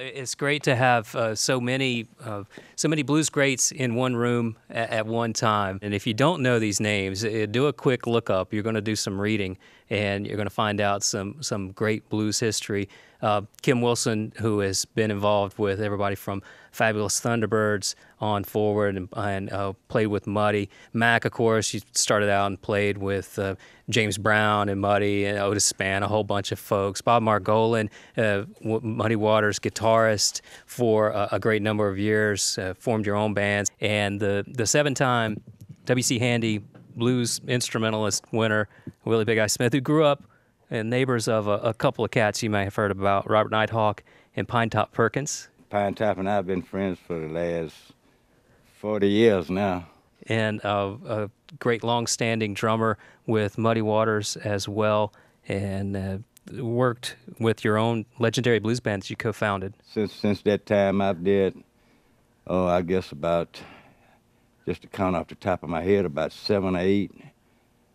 it's great to have so many blues greats in one room at one time. And if you don't know these names, do a quick look up. You're going to do some reading, and you're going to find out some great blues history. Kim Wilson, who has been involved with everybody from Fabulous Thunderbirds on forward and played with Muddy. Mac, of course, he started out and played with James Brown and Muddy and Otis Spann, a whole bunch of folks. Bob Margolin, Muddy Waters guitarist for a great number of years, formed your own bands. And the 7-time W.C. Handy blues instrumentalist winner, Willie Big Eye Smith, who grew up and neighbors of a couple of cats you may have heard about, Robert Nighthawk and Pinetop Perkins. Pinetop and I have been friends for the last 40 years now. And a great long-standing drummer with Muddy Waters as well, and worked with your own legendary blues band that you co-founded. Since that time, I've did, I guess about, just to count off the top of my head, about 7 or 8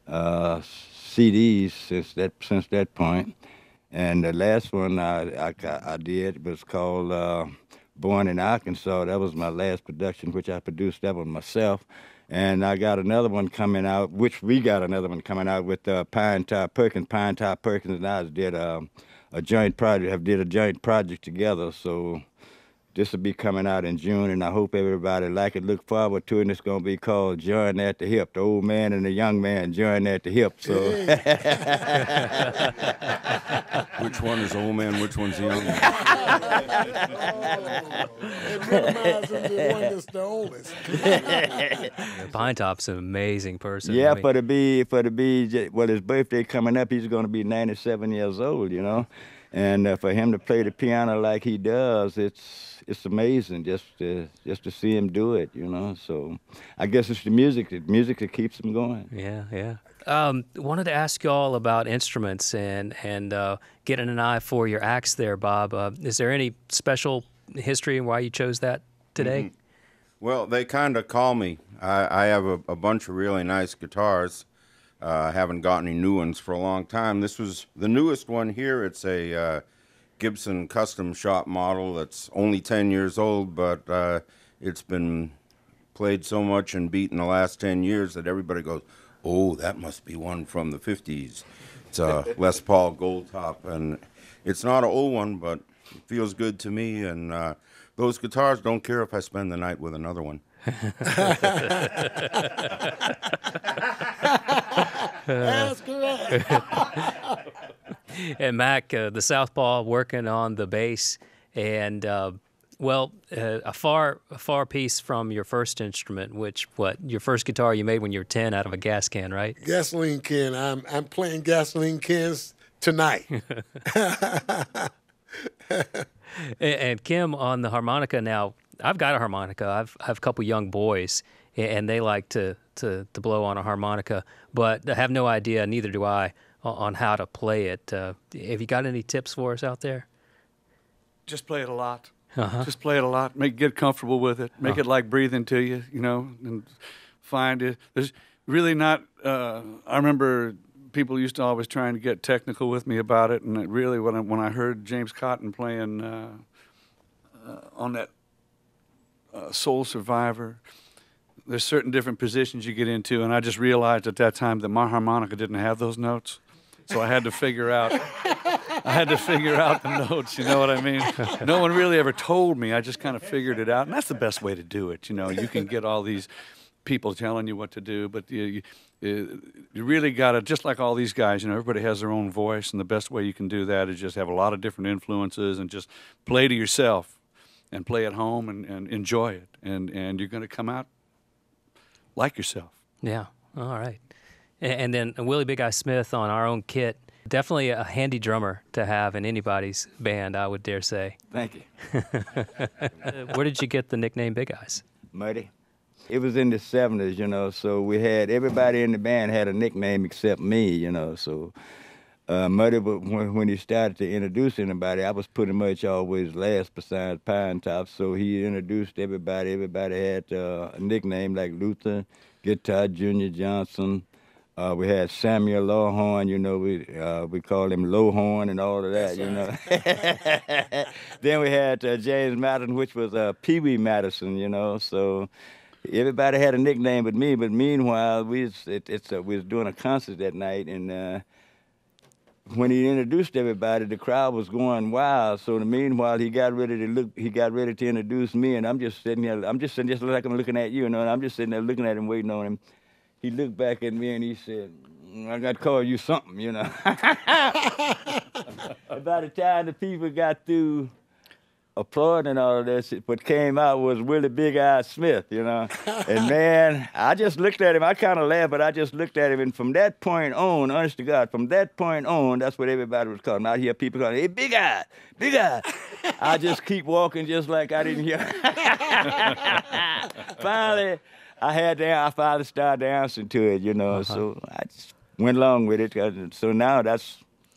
CDs since that point. And the last one I did was called Born in Arkansas. That was my last production, which I produced that one myself. And I got another one coming out, which we got another one coming out with Pinetop Perkins. Pinetop Perkins and I did a joint project together. So this will be coming out in June, and I hope everybody like it. Look forward to it. And it's going to be called Join at the Hip. The old man and the young man join at the hip. So. Which one is the old man? Which one's the young man? It minimizes the one that's the oldest. Pinetop's an amazing person. Yeah, for to be, well, his birthday coming up, he's going to be 97 years old, you know. And for him to play the piano like he does, it's amazing just to see him do it, you know. So I guess it's the music that keeps him going. Yeah. Wanted to ask you all about instruments and getting an eye for your axe there, Bob. Is there any special history and why you chose that today? Mm-hmm. Well, they kind of call me. I have a bunch of really nice guitars. I haven't got any new ones for a long time. This was the newest one here. It's a Gibson custom shop model that's only 10 years old, but it's been played so much and beat in the last 10 years that everybody goes, oh, that must be one from the 50s. It's a Les Paul Gold Top, and it's not an old one, but it feels good to me, and those guitars don't care if I spend the night with another one. That's correct. And Mac, the southpaw, working on the bass, and a far piece from your first instrument, which your first guitar you made when you were 10 out of a gas can, right? Gasoline can. I'm playing gasoline cans tonight. And Kim on the harmonica. Now, I've got a harmonica. I have a couple young boys, and they like to blow on a harmonica, but I have no idea, neither do I, on how to play it. Have you got any tips for us out there? Just play it a lot. Uh-huh. Just play it a lot. Get comfortable with it. Make it like breathing to you, you know, and find it. There's really not, I remember people used to always trying to get technical with me about it, and it really, when I heard James Cotton playing on that Soul Survivor, there's certain different positions you get into, and I just realized at that time that my harmonica didn't have those notes, so I had to figure out the notes, you know what I mean? No one really ever told me. I just kind of figured it out, and that's the best way to do it, you know. You can get all these people telling you what to do, but you really got to, just like all these guys, you know, everybody has their own voice, and the best way you can do that is just have a lot of different influences and just play to yourself and play at home and enjoy it, and you're going to come out like yourself. Yeah, all right. And then Willie Big Eye Smith on our own kit, definitely a handy drummer to have in anybody's band, I would dare say. Thank you. Where did you get the nickname Big Eyes? Muddy. It was in the 70s, you know, so we had, everybody in the band had a nickname except me, you know, so Muddy, when he started to introduce anybody, I was pretty much always last besides Pinetop, so he introduced everybody. Everybody had a nickname like Luther, Guitar, Junior Johnson, We had Samuel Lawhorn, you know, we called him Lowhorn and all of that, you know. Then we had James Madison, which was Pee Wee Madison, you know. So everybody had a nickname but me. But meanwhile, we was doing a concert that night, and when he introduced everybody, the crowd was going wild. So meanwhile, he got ready to introduce me, and I'm just sitting here, just like I'm looking at you, you know, and I'm just sitting there looking at him, waiting on him. He looked back at me and he said, I got to call you something, you know. By the time the people got through applauding and all of this, what came out was Willie Big Eye Smith, you know. And man, I just looked at him. I kind of laughed, but I just looked at him. And from that point on, honest to God, from that point on, that's what everybody was calling. I hear people calling, hey, Big Eye, Big Eye. I just keep walking just like I didn't hear. Finally, I finally started dancing to it, you know, so I just went along with it. So now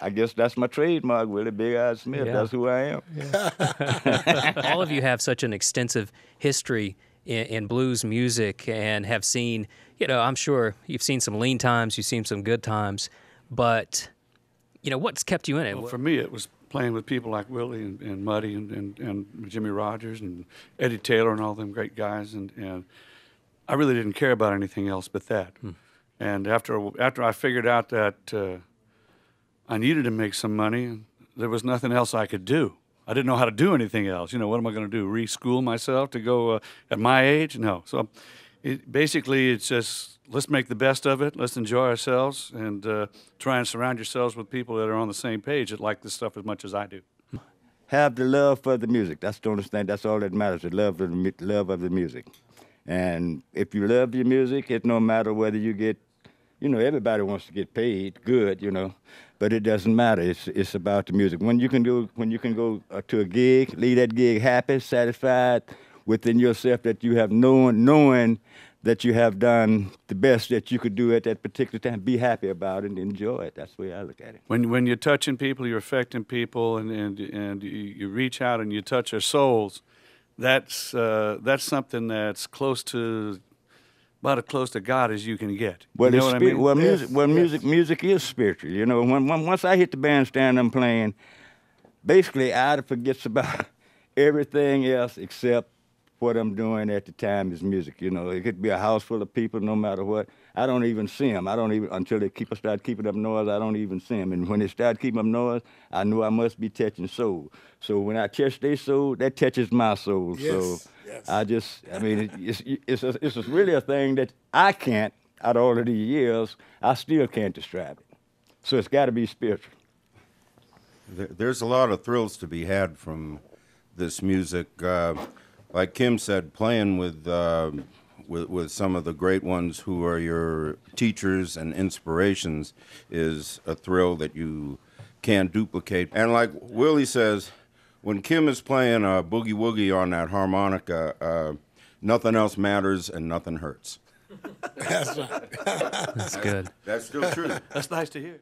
I guess that's my trademark, Willie Big Eye Smith. Yeah. That's who I am. Yeah. All of you have such an extensive history in blues music and have seen, you know, I'm sure you've seen some lean times, you've seen some good times, but, you know, what's kept you in it? Well, for me, it was playing with people like Willie and Muddy and Jimmy Rogers and Eddie Taylor and all them great guys, and I really didn't care about anything else but that. And after I figured out that I needed to make some money, there was nothing else I could do. I didn't know how to do anything else. You know, what am I going to do? Reschool myself to go at my age? No. So basically, it's just let's make the best of it. Let's enjoy ourselves and try and surround yourselves with people that are on the same page that like this stuff as much as I do. Have the love for the music. That's the only thing. That's all that matters. The love of the music. And if you love your music, it no matter whether you get, you know, everybody wants to get paid good, you know, but it doesn't matter. It's about the music. When you can go to a gig, leave that gig happy, satisfied within yourself that you have knowing that you have done the best that you could do at that particular time. Be happy about it and enjoy it. That's the way I look at it. When you're touching people, you're affecting people, and you reach out and you touch their souls. That's something that's about as close to God as you can get. Well, you know what I mean? Well, music is spiritual. You know, once I hit the bandstand, I'm playing. Basically, I forgets about everything else except what I'm doing at the time is music. You know, it could be a house full of people, no matter what. I don't even see them. Until they start keeping up noise, I don't even see them. And when they start keeping up noise, I know I must be touching soul. So when I touch their soul, that touches my soul. Yes, so yes. I mean, it's really a thing that I can't, out of all of these years, I still can't describe it. So it's got to be spiritual. There's a lot of thrills to be had from this music. Like Kim said, playing with some of the great ones who are your teachers and inspirations is a thrill that you can't duplicate. And like Willie says, when Kim is playing boogie woogie on that harmonica, nothing else matters and nothing hurts. That's right. That's good. That's still true. That's nice to hear.